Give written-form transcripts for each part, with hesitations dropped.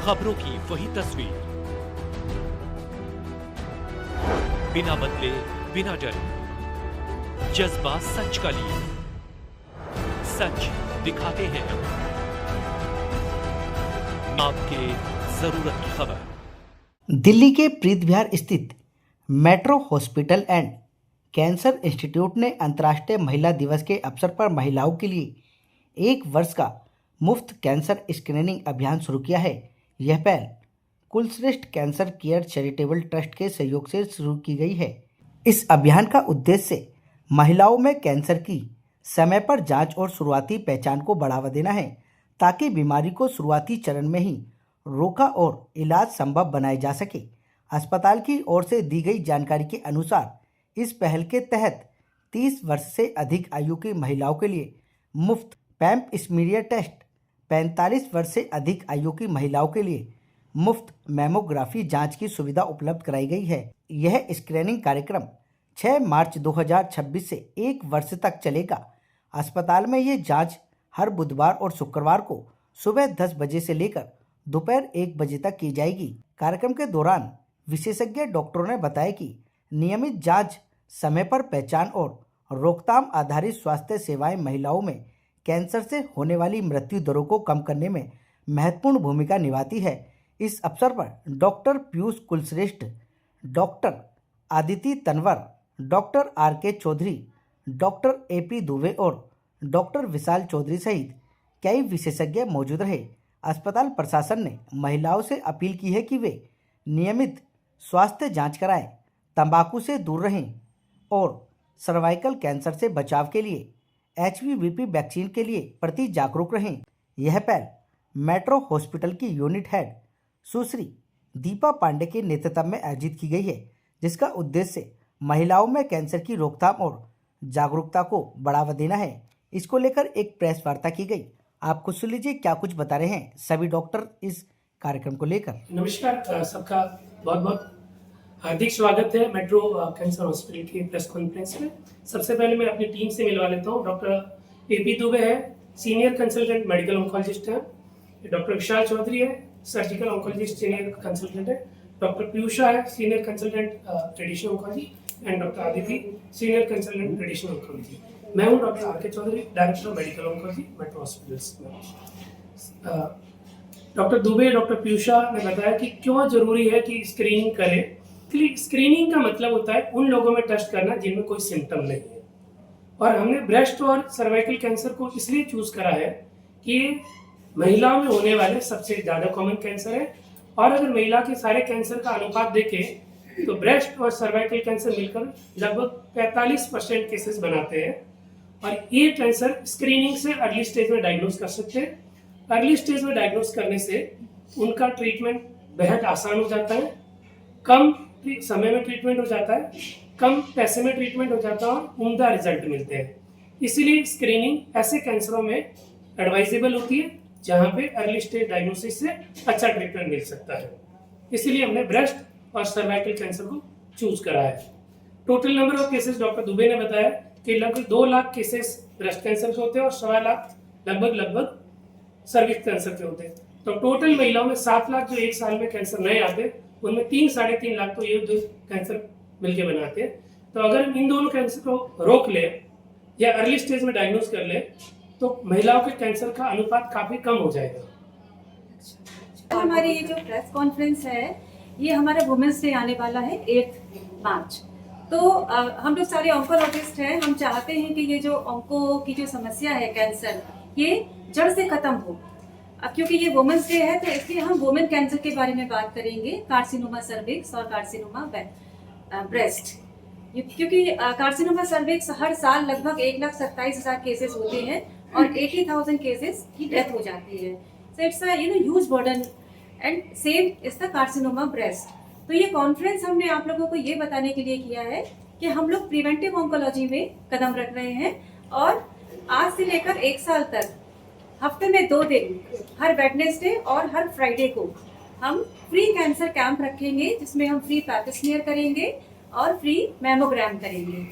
खबरों की वही तस्वीर, बिना बदले बिना डरे, जज्बा सच का लिए, सच दिखाते हैं आपके जरूरत की खबर। दिल्ली के प्रीत विहार स्थित metro hospital and cancer institute ने अंतर्राष्ट्रीय महिला दिवस के अवसर पर महिलाओं के लिए 1 वर्ष का मुफ्त कैंसर स्क्रीनिंग अभियान शुरू किया है। यह पहल Kulshreshtha cancer care charitable trust के सहयोग से शुरू की गई है। इस अभियान का उद्देश्य महिलाओं में कैंसर की समय पर जांच और शुरुआती पहचान को बढ़ावा देना है, ताकि बीमारी को शुरुआती चरण में ही रोका और इलाज संभव बनाया जा सके। अस्पताल की ओर से दी गई जानकारी के अनुसार इस पहल के तहत 30 वर्ष से अधिक आयु की महिलाओं के लिए मुफ्त पैप स्मीयर टेस्ट, 45 वर्ष से अधिक आयु की महिलाओं के लिए मुफ्त मैमोग्राफी जांच की सुविधा उपलब्ध कराई गई है। यह स्क्रीनिंग कार्यक्रम 6 मार्च 2026 से 1 वर्ष तक चलेगा। अस्पताल में ये जांच हर बुधवार और शुक्रवार को सुबह 10 बजे से लेकर दोपहर 1 बजे तक की जाएगी। कार्यक्रम के दौरान विशेषज्ञ डॉक्टरों ने बताया कि नियमित जांच, समय पर पहचान और रोकथाम आधारित स्वास्थ्य सेवाएं महिलाओं में कैंसर से होने वाली मृत्यु दरों को कम करने में महत्वपूर्ण भूमिका निभाती है। इस अवसर पर doctor Piyush Kulshreshtha, doctor Aditi Tanwar, doctor R K. Chaudhary, doctor A P. Dubey और डॉक्टर विशाल चौधरी सहित कई विशेषज्ञ मौजूद रहे। अस्पताल प्रशासन ने महिलाओं से अपील की है कि वे नियमित स्वास्थ्य जांच कराएं, तंबाकू से दूर रहें और सर्वाइकल कैंसर से बचाव के लिए HPV वैक्सीन के लिए प्रति जागरूक रहें। यह पहल मेट्रो हॉस्पिटल की यूनिट हेड सुश्री दीपा पांडे के नेतृत्व में आयोजित की गई है, जिसका उद्देश्य महिलाओं में कैंसर की रोकथाम और जागरूकता को बढ़ावा देना है। इसको लेकर एक प्रेस वार्ता की गई। आप कुछ सुन लीजिए क्या कुछ बता रहे हैं सभी डॉक्टर इस कार्यक्रम को लेकर। नमस्कार, सबका बहुत बहुत हार्दिक स्वागत है मेट्रो कैंसर हॉस्पिटल की प्रेस कॉन्फ्रेंस में। सबसे पहले मैं अपनी टीम से मिलवा लेता हूँ। Doctor A P. दुबे है, सीनियर कंसल्टेंट मेडिकल ऑन्कोलॉजिस्ट है। डॉक्टर विशाल चौधरी है, सर्जिकल ऑन्कोलॉजिस्ट सीनियर कंसल्टेंट है। डॉक्टर पीयूषा है, senior consultant radiation oncology and doctor Aditi, senior consultant radiation oncology. मैं हूँ doctor R K. Chaudhary, director of medical oncology Metro hospitals में। डॉक्टर दुबे, डॉक्टर पीयूषा ने बताया कि क्यों जरूरी है कि स्क्रीनिंग करें। स्क्रीनिंग का मतलब होता है उन लोगों में टेस्ट करना जिनमें कोई सिम्टम नहीं है, और हमने ब्रेस्ट और सर्वाइकल कैंसर को इसलिए चूज करा है कि महिलाओं में होने वाले सबसे ज्यादा कॉमन कैंसर है, और अगर महिला के सारे कैंसर का अनुपात देखें तो ब्रेस्ट और सर्वाइकल कैंसर मिलकर लगभग 45% केसेस बनाते हैं, और ये कैंसर स्क्रीनिंग से अर्ली स्टेज में डायग्नोज कर सकते हैं। अर्ली स्टेज में डायग्नोज करने से उनका ट्रीटमेंट बेहद आसान हो जाता है, कम समय में ट्रीटमेंट हो जाता है, कम पैसे में ट्रीटमेंट हो जाता है और उम्दा रिजल्ट मिलते हैं। इसीलिए स्क्रीनिंग ऐसे कैंसरों में एडवाइजेबल होती है जहां पे अर्ली स्टेज डायग्नोसिस से अच्छा ट्रीटमेंट मिल सकता है। इसीलिए हमने ब्रेस्ट और सर्वाइकल कैंसर को चूज करा है। Total number of cases doctor Dubey ने बताया कि लगभग 2 लाख केसेस ब्रेस्ट कैंसर के होते हैं और 1.25 लाख लगभग सर्विक्स कैंसर के होते हैं। तो टोटल महिलाओं में 7 लाख जो 1 साल में कैंसर नए आते, उनमें 3-3.5 लाख तो ये 2 कैंसर मिलके बनाते हैं। तो अगर हम इन दोनों कैंसर को रोक ले या अर्ली स्टेज में डायग्नोज कर ले तो महिलाओं के कैंसर का अनुपात काफी कम हो जाएगा। हमारी ये जो प्रेस कॉन्फ्रेंस है ये हमारा वुमेन्स डे आने वाला है 8 मार्च। तो हम लोग सारे ऑन्कोलॉजिस्ट हैं, हम चाहते हैं कि ये जो ऑन्को की जो समस्या है कैंसर, ये जड़ से खत्म हो। अब क्योंकि ये वुमेन्स डे है तो इसलिए हम वुमेन कैंसर के बारे में बात करेंगे, कार्सिनोमा सर्विक्स और कार्सिनोमा ब्रेस्ट। क्योंकि कार्सिनोमा सर्विक्स हर साल लगभग 1,27,000 केसेस होते हैं और 80,000 केसेस की डेथ हो जाती है। So it's a huge burden and same is the carcinoma breast. तो ये कॉन्फ्रेंस हमने आप लोगों को ये बताने के लिए किया है कि हम लोग प्रिवेंटिव ऑन्कोलॉजी में कदम रख रहे हैं, और आज से लेकर 1 साल तक हफ्ते में 2 दिन, हर वेडनेसडे और हर फ्राइडे को हम फ्री कैंसर कैंप रखेंगे, जिसमें हम फ्री पैप स्मीयर करेंगे और फ्री मैमोग्राम करेंगे।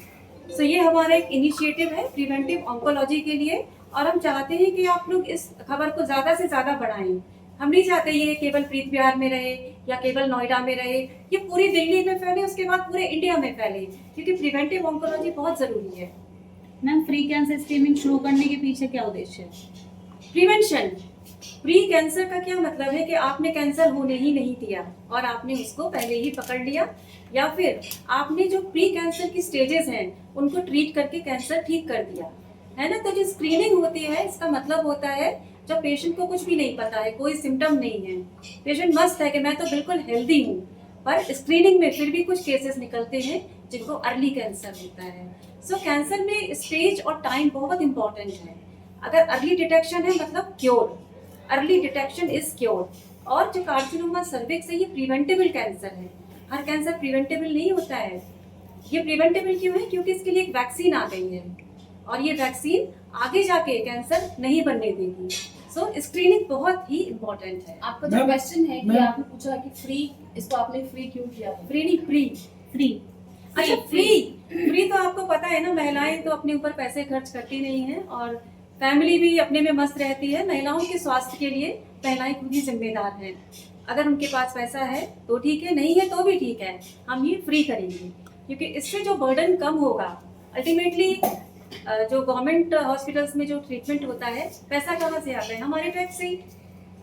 सो ये हमारा एक इनिशिएटिव है प्रिवेंटिव ऑन्कोलॉजी के लिए, और हम चाहते हैं कि आप लोग इस खबर को ज़्यादा से ज़्यादा बढ़ाएं, हम नहीं चाहते ये केवल प्रीत विहार में रहे या केवल नोएडा में रहे, ये पूरी दिल्ली में फैले, उसके बाद पूरे इंडिया में फैले, क्योंकि प्रिवेंटिव ऑन्कोलॉजी बहुत जरूरी है। मैम, फ्री कैंसर स्क्रीनिंग शुरू करने के पीछे क्या उद्देश्य है? प्रिवेंशन, प्री कैंसर का क्या मतलब है कि आपने कैंसर होने ही नहीं दिया और आपने उसको पहले ही पकड़ लिया, या फिर आपने जो प्री कैंसर की स्टेजेस हैं उनको ट्रीट करके कैंसर ठीक कर दिया, है ना। तो जो स्क्रीनिंग होती है, इसका मतलब होता है जब पेशेंट को कुछ भी नहीं पता है, कोई सिम्टम नहीं है, पेशेंट मस्त है कि मैं तो बिल्कुल हेल्दी हूँ, पर स्क्रीनिंग में फिर भी कुछ केसेस निकलते हैं जिनको अर्ली कैंसर होता है। सो कैंसर में स्टेज और टाइम बहुत इंपॉर्टेंट है। अगर अर्ली डिटेक्शन है मतलब cure, early detection is cure. और जो कार्सिनोमा सर्विक्स है, ये प्रिवेंटेबल कैंसर है। हर कैंसर प्रिवेंटेबल नहीं होता है। ये प्रिवेंटेबल क्यों है? क्योंकि इसके लिए एक वैक्सीन आ गई है और ये वैक्सीन आगे जाके कैंसर नहीं बनने देगी। सो स्क्रीनिंग बहुत ही इम्पोर्टेंट है। आपका जो क्वेश्चन है कि आपने पूछा कि फ्री, इसको आपने फ्री क्यों किया है? फ्री नहीं, प्री। फ्री। अच्छा, फ्री तो आपको पता है ना, महिलाएं तो अपने ऊपर पैसे खर्च करती नहीं है और फैमिली भी अपने में मस्त रहती है। महिलाओं के स्वास्थ्य के लिए महिलाएं खुद ही जिम्मेदार हैं। अगर उनके पास पैसा है तो ठीक है, नहीं है तो भी ठीक है, हम ये फ्री करेंगे, क्योंकि इससे जो बर्डन कम होगा। अल्टीमेटली जो गवर्नमेंट हॉस्पिटल्स में जो ट्रीटमेंट होता है, पैसा कहाँ से आता है? हमारे टैक्स से।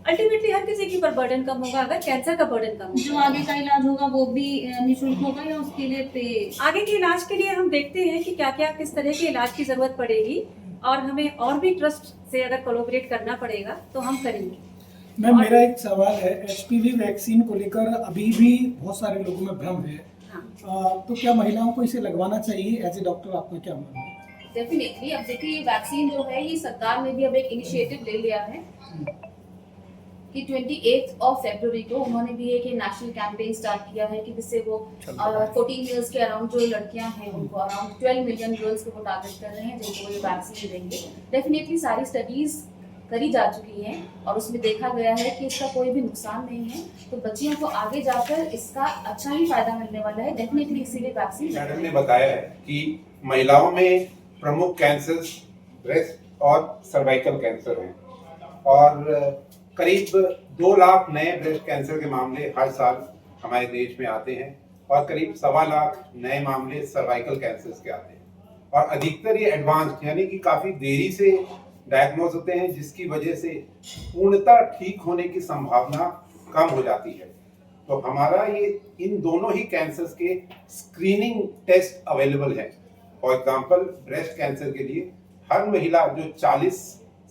अल्टीमेटली हर किसी के ऊपर बर्डन कम होगा अगर कैंसर का बर्डन कम जो होगा। आगे का इलाज होगा वो भी निःशुल्क होगा या उसके लिए पे? आगे के इलाज के लिए हम देखते हैं कि क्या क्या किस तरह के इलाज की जरूरत पड़ेगी, और हमें और भी ट्रस्ट से अगर कोलैबोरेट करना पड़ेगा तो हम करेंगे। मैम, मेरा एक सवाल है, एचपीवी वैक्सीन को लेकर अभी भी बहुत सारे लोगों में भ्रम है। हाँ। तो क्या महिलाओं को इसे लगवाना चाहिए? एज ए डॉक्टर आपका क्या मानना है? डेफिनेटली। अब देखिए, ये वैक्सीन जो है, ये सरकार ने भी अब एक इनिशिएटिव ले लिया है कि 28 फरवरी को उन्होंने भी एक नेशनल कैंपेन स्टार्ट किया है कि जिससे वो 14 इयर्स के अराउंड जो लड़कियां हैं उनको अराउंड 12 मिलियन गर्ल्स को वो टारगेट कर रहे हैं जिनको ये वैक्सीन देंगे। डेफिनेटली सारी स्टडीज करी जा चुकी हैं और उसमें देखा गया है कि इसका कोई भी नुकसान नहीं है, तो बच्चियों को आगे जाकर इसका अच्छा ही फायदा मिलने वाला है। डेफिनेटली इसीलिए वैक्सीन मैडम ने बताया है कि महिलाओं में प्रमुख कैंसर ब्रेस्ट और सर्वाइकल कैंसर हैं और करीब 2 लाख नए ब्रेस्ट कैंसर के मामले हर साल हमारे देश में आते हैं और करीब 1.25 लाख नए मामले सर्वाइकल कैंसर के आते हैं और अधिकतर ये एडवांस्ड यानी कि काफी देरी से डायग्नोज होते हैं, जिसकी वजह से पूर्णतः ठीक होने की संभावना कम हो जाती है। तो हमारा ये इन दोनों ही कैंसर्स के स्क्रीनिंग टेस्ट अवेलेबल है। फॉर एग्जांपल, ब्रेस्ट कैंसर के लिए हर महिला जो 40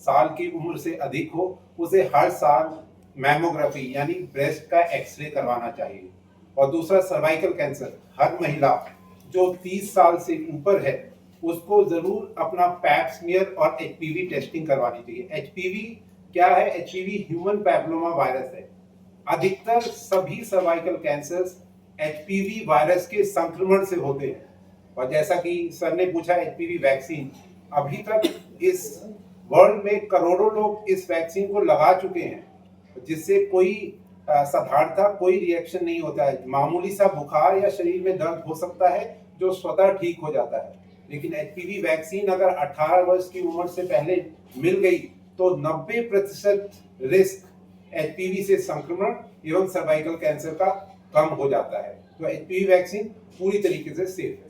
साल की उम्र से अधिक हो उसे हर साल मैमोग्राफी यानी ब्रेस्ट का एक्सरे करवाना चाहिए। और दूसरा, सर्वाइकल कैंसर, हर महिला जो 30 साल से ऊपर है उसको जरूर अपना पैप स्मीयर और एचपीवी टेस्टिंग करवानी चाहिए। एचपीवी क्या है? एचपीवी ह्यूमन पैपिलोमा वायरस है। अधिकतर सभी सर्वाइकल कैंसर्स एचपीवी वायरस के संक्रमण से होते हैं और जैसा कि सर ने पूछा, एचपीवी वैक्सीन, अभी तक इस वर्ल्ड में करोड़ों लोग इस वैक्सीन को लगा चुके हैं जिससे कोई साधारणतः कोई रिएक्शन नहीं होता है। मामूली सा बुखार या शरीर में दर्द हो सकता है जो स्वतः ठीक हो जाता है, लेकिन एचपीवी वैक्सीन अगर 18 वर्ष की उम्र से पहले मिल गई तो 90% रिस्क एचपीवी से संक्रमण एवं सर्वाइकल कैंसर का कम हो जाता है। तो एचपीवी वैक्सीन पूरी तरीके से सेफ है।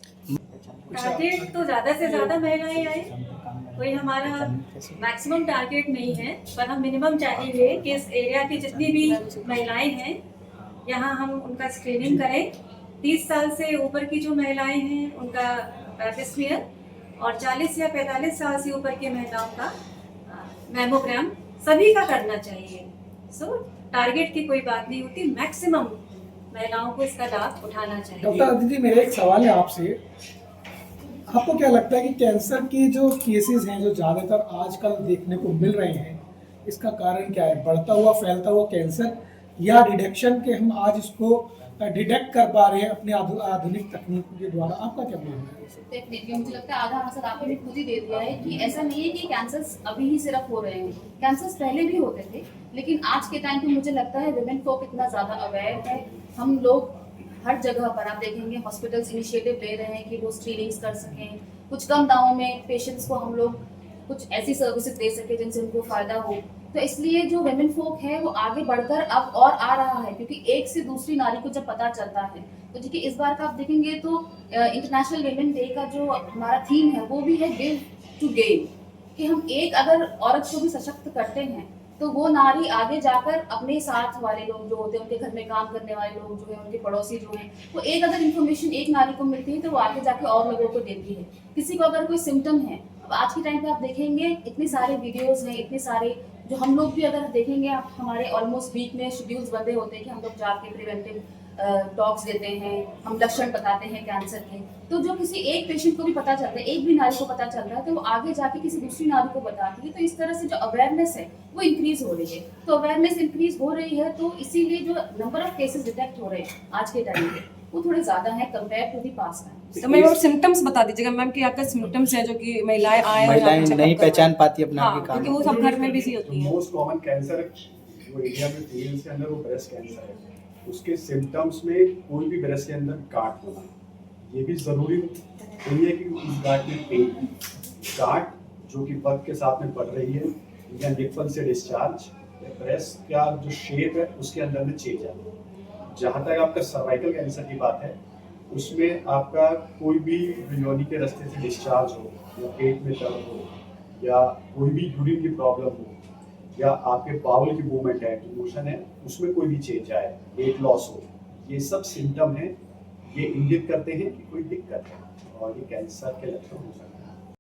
टारगेट तो ज्यादा से ज्यादा महिलाएं आए, कोई हमारा मैक्सिमम टारगेट नहीं है, पर हम मिनिमम चाहिए कि इस एरिया की जितनी भी महिलाएं हैं यहाँ हम उनका स्क्रीनिंग करें। 30 साल से ऊपर की जो महिलाएं हैं उनका पैप स्मीयर और 40 या 45 साल से ऊपर की महिलाओं का मैमोग्राम सभी का करना चाहिए। सो टारगेट की कोई बात नहीं होती, मैक्सिमम महिलाओं को इसका लाभ उठाना चाहिए। डॉक्टर अदिति, मेरा एक सवाल है आपसे, आपको क्या लगता है कि कैंसर के जो केसेस हैं जो ज़्यादातर आजकल देखने को मिल रहे हैं, इसका कारण क्या है? बढ़ता हुआ फैलता हुआ कैंसर या डिटेक्शन के हम आज इसको डिटेक्ट कर पा रहे हैं अपने आधुनिक तकनीक के द्वारा? आपका क्या मानना है? डेफिनेटली मुझे लगता है आधा आंसर आपने भी खुद ही दे दिया है कि ऐसा नहीं है कि कैंसर्स अभी ही सिर्फ हो रहे हैं, कैंसर्स पहले भी होते थे, लेकिन आज के टाइम पे मुझे लगता है विमेन folk इतना ज़्यादा अवेयर है। हम लोग हर जगह पर आप देखेंगे हॉस्पिटल्स इनिशिएटिव ले रहे हैं कि वो स्क्रीनिंग्स कर सकें, कुछ कम दामों में पेशेंट्स को हम लोग कुछ ऐसी सर्विसेज दे सकें जिनसे उनको फ़ायदा हो। तो इसलिए जो वेमेन फोक है वो आगे बढ़कर अब और आ रहा है, क्योंकि एक से दूसरी नारी को जब पता चलता है। तो देखिए इस बार का आप देखेंगे तो इंटरनेशनल वेमेन डे का जो हमारा थीम है वो भी है गिव टू गेन, कि हम एक अगर औरत को भी सशक्त करते हैं तो वो नारी आगे जाकर अपने साथ वाले लोग जो होते हैं, उनके घर में काम करने वाले लोग जो है, उनके पड़ोसी जो हैं, वो एक अगर इन्फॉर्मेशन एक नारी को मिलती है तो वो आगे जाके और लोगों को देती है। किसी को अगर कोई सिम्टम है, अब आज के टाइम पे आप देखेंगे इतने सारे वीडियोस हैं, इतने सारे जो हम लोग भी अगर देखेंगे, आप हमारे ऑलमोस्ट वीक में शेड्यूल्स बंदे होते हैं कि हम लोग जाके प्रिवेंटिव टॉक्स देते हैं, हम लक्षण बताते हैं कैंसर के। तो जो किसी एक पेशेंट को भी पता चलता है, एक भी नारी को पता चल रहा है, तो वो आगे जाके किसी दूसरी नारी को बताती है। तो इस तरह से जो अवेयरनेस है वो इंक्रीज हो रही है। तो अवेयरनेस इंक्रीज हो रही है तो इसीलिए जो नंबर ऑफ केसेस डिटेक्ट हो रहे हैं आज के टाइम पे वो थोड़े ज्यादा हैं compare to the past time. तो मैम और सिम्टम्स बता दीजिएगा मैम कि आपका सिम्टम्स है जो कि महिलाएं आए और महिलाएं यहाँ पे नहीं चेकअप पहचान पाती अपने आप हाँ, के काम क्योंकि वो सब घर में बिजी होती है। मोस्ट कॉमन कैंसर जो इंडिया में फीमेल्स के अंदर वो ब्रेस्ट कैंसर है। उसके सिम्टम्स में कोई भी ब्रेस्ट के अंदर गांठ होना, ये भी जरूरी नहीं है कि उस गांठ में पेन, गांठ जो कि वक्त के साथ में बढ़ रही है या निप्पल से डिस्चार्ज, ब्रेस्ट का जो शेप है उसके अंदर में चेंज है। जहाँ तक आपका सर्वाइकल कैंसर की बात है, उसमें आपका कोई भी योनि के रास्ते से डिस्चार्ज हो या पेट में दर्द हो या कोई भी यूरिन की प्रॉब्लम हो या आपके बाउल की मूवमेंट है, मोशन है, उसमें कोई भी चेंज आए, वेट लॉस हो, ये सब सिम्टम हैं, ये इंगित करते हैं कि कोई दिक्कत है और ये कैंसर के लक्षण हो सकते हैं।